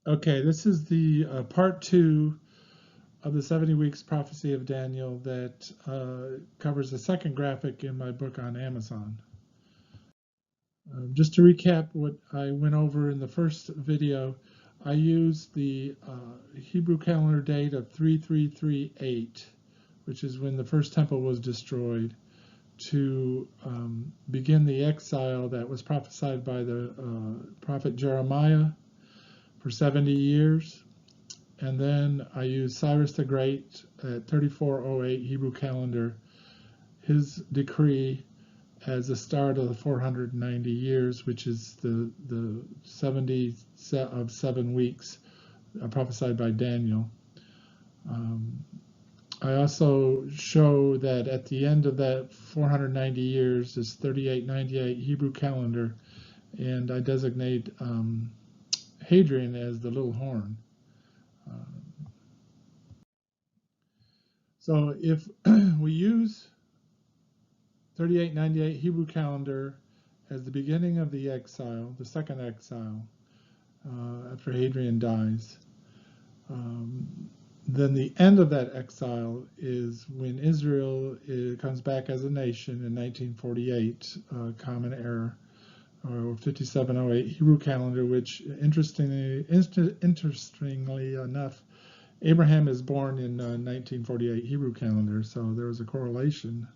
Okay, this is the part 2 of the 70 Weeks Prophecy of Daniel that covers the second graphic in my book on Amazon. Just to recap what I went over in the first video, I used the Hebrew calendar date of 3338, which is when the first temple was destroyed, to begin the exile that was prophesied by the prophet Jeremiah for 70 years. And then I used Cyrus the Great at 3408 Hebrew calendar, his decree as the start of the 490 years, which is the 70 of 7 weeks prophesied by Daniel. I also show that at the end of that 490 years is 3898 Hebrew calendar, and I designate Hadrian as the little horn. So if we use 3898 Hebrew calendar as the beginning of the exile, the second exile, after Hadrian dies, then the end of that exile is when Israel comes back as a nation in 1948, Common Era, or 5708 Hebrew calendar, which interestingly enough, Abraham is born in 1948 Hebrew calendar, so there was a correlation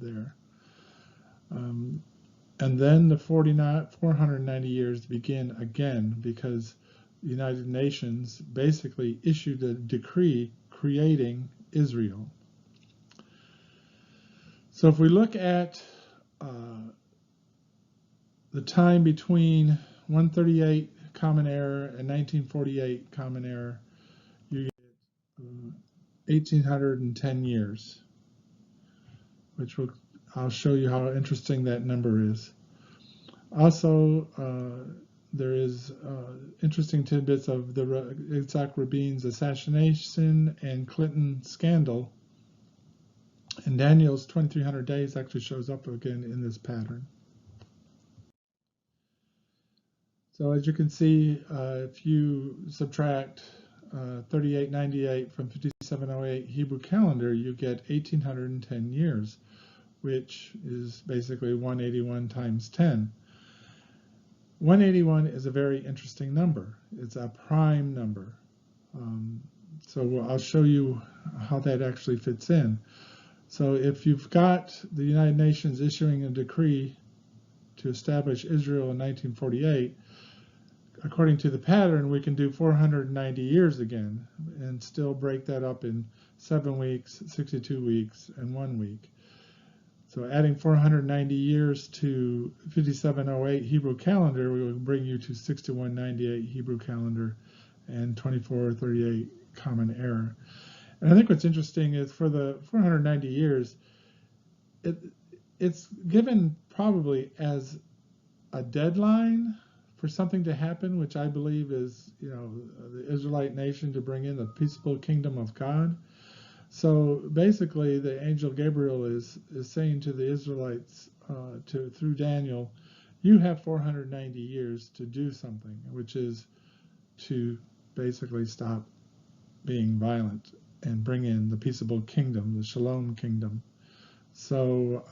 there. And then the 490 years begin again because the United Nations basically issued a decree creating Israel. So if we look at the time between 138 Common Era and 1948 Common Era, you get 1,810 years, which I'll show you how interesting that number is. Also, there is interesting tidbits of the Yitzhak Rabin's assassination and Clinton scandal. And Daniel's 2300 days actually shows up again in this pattern. So as you can see, if you subtract 3898 from 5708 Hebrew calendar, you get 1,810 years, which is basically 181 times 10. 181 is a very interesting number. It's a prime number. So I'll show you how that actually fits in. So if you've got the United Nations issuing a decree to establish Israel in 1948, according to the pattern, we can do 490 years again and still break that up in 7 weeks, 62 weeks, and 1 week. So adding 490 years to 5708 Hebrew calendar, we will bring you to 6198 Hebrew calendar and 2438 Common Era. And I think what's interesting is for the 490 years, it's given probably as a deadline for something to happen, which I believe is, the Israelite nation to bring in the peaceable kingdom of God. So basically, the angel Gabriel is saying to the Israelites through Daniel, you have 490 years to do something, which is to basically stop being violent and bring in the peaceable kingdom, the Shalom kingdom. So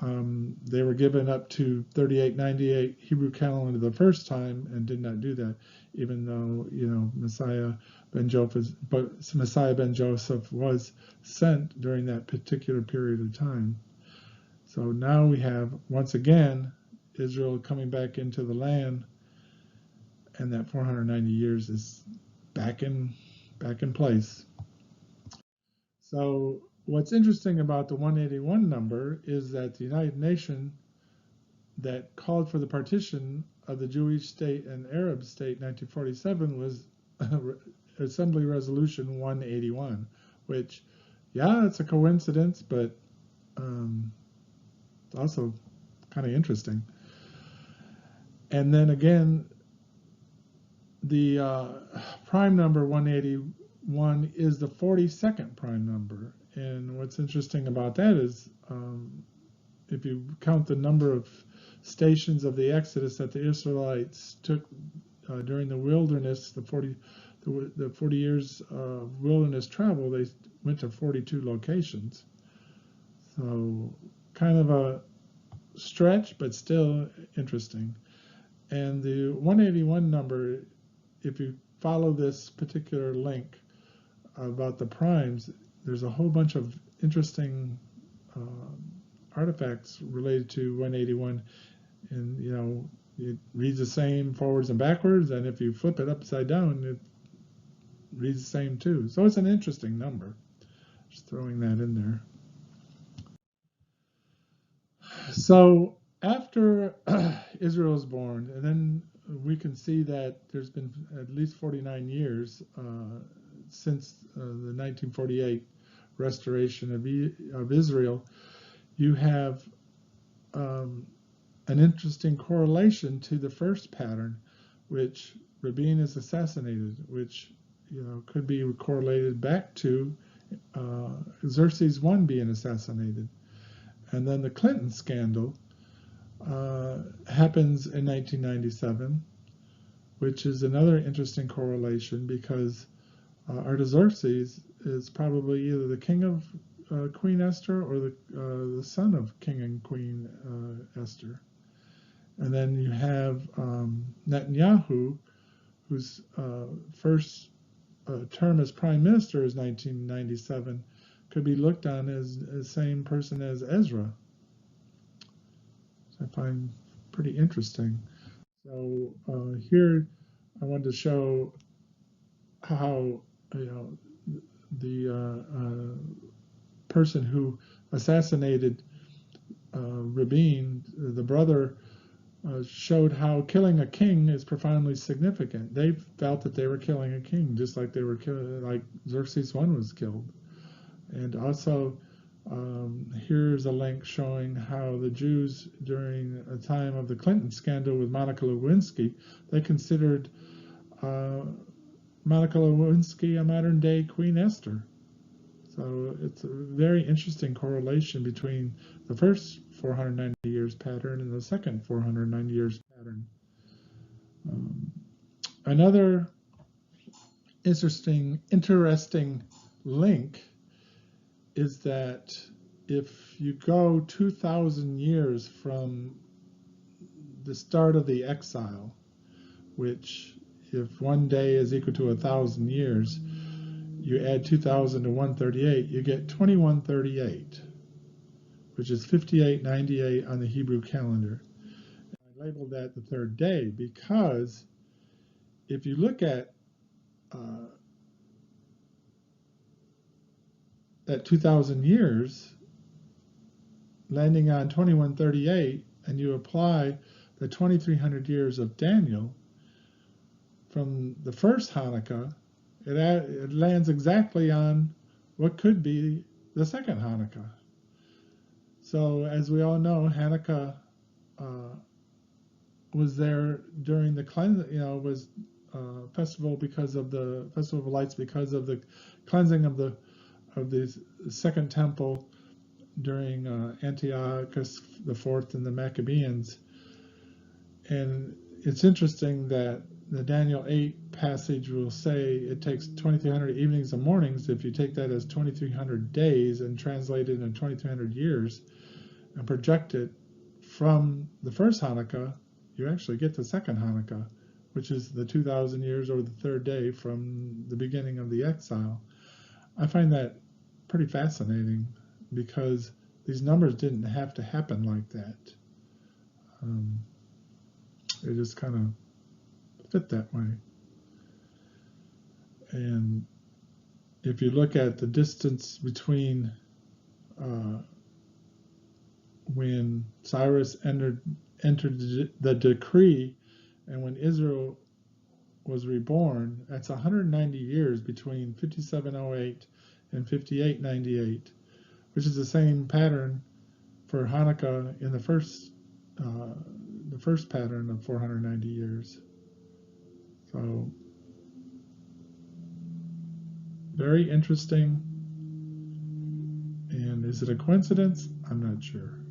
they were given up to 3898 Hebrew calendar the first time and did not do that, even though Messiah ben Joseph was sent during that particular period of time. So now we have once again Israel coming back into the land, and that 490 years is back in place. So what's interesting about the 181 number is that the United Nations that called for the partition of the Jewish state and Arab state in 1947 was Assembly Resolution 181, which, yeah, it's a coincidence, but it's also kind of interesting. And then again, the prime number 181 is the 42nd prime number. And what's interesting about that is if you count the number of stations of the Exodus that the Israelites took during the wilderness, the the 40 years of wilderness travel, they went to 42 locations. So kind of a stretch, but still interesting. And the 181 number, if you follow this particular link about the primes, there's a whole bunch of interesting artifacts related to 181. And, you know, it reads the same forwards and backwards, and if you flip it upside down, it reads the same too. So it's an interesting number. Just throwing that in there. So after Israel is born, and then we can see that there's been at least 49 years since the 1948 restoration of Israel, you have an interesting correlation to the first pattern, which Rabin is assassinated, which could be correlated back to Xerxes I being assassinated. And then the Clinton scandal happens in 1997, which is another interesting correlation because Artaxerxes is probably either the king of Queen Esther or the son of King and Queen Esther. And then you have Netanyahu, whose first term as prime minister is 1997, could be looked on as the same person as Ezra. So I find pretty interesting. So here I wanted to show how the person who assassinated Rabin, the brother, showed how killing a king is profoundly significant. They felt that they were killing a king, just like they were like Xerxes I was killed. And also, here's a link showing how the Jews, during a time of the Clinton scandal with Monica Lewinsky, they considered Monica Lewinsky a modern-day Queen Esther. So it's a very interesting correlation between the first 490 years pattern and the second 490 years pattern. Another interesting link is that if you go 2,000 years from the start of the exile, which if one day is equal to 1,000 years, you add 2,000 to 138, you get 2138, which is 5898 on the Hebrew calendar. I labeled that the third day because if you look at that 2,000 years landing on 2138, and you apply the 2,300 years of Daniel from the first Hanukkah, it lands exactly on what could be the second Hanukkah. So as we all know, Hanukkah was there during the was festival because of the Festival of Lights, because of the cleansing of the Second Temple during Antiochus IV and the Maccabees. And it's interesting that the Daniel 8 passage will say it takes 2,300 evenings and mornings. If you take that as 2,300 days and translate it in 2,300 years and project it from the first Hanukkah, you actually get the second Hanukkah, which is the 2,000 years or the third day from the beginning of the exile. I find that pretty fascinating because these numbers didn't have to happen like that. They just kind of fit that way. And if you look at the distance between when Cyrus entered the decree and when Israel was reborn, that's 190 years between 5708 and 5898, which is the same pattern for Hanukkah in the first pattern of 490 years. So very interesting. And is it a coincidence? I'm not sure.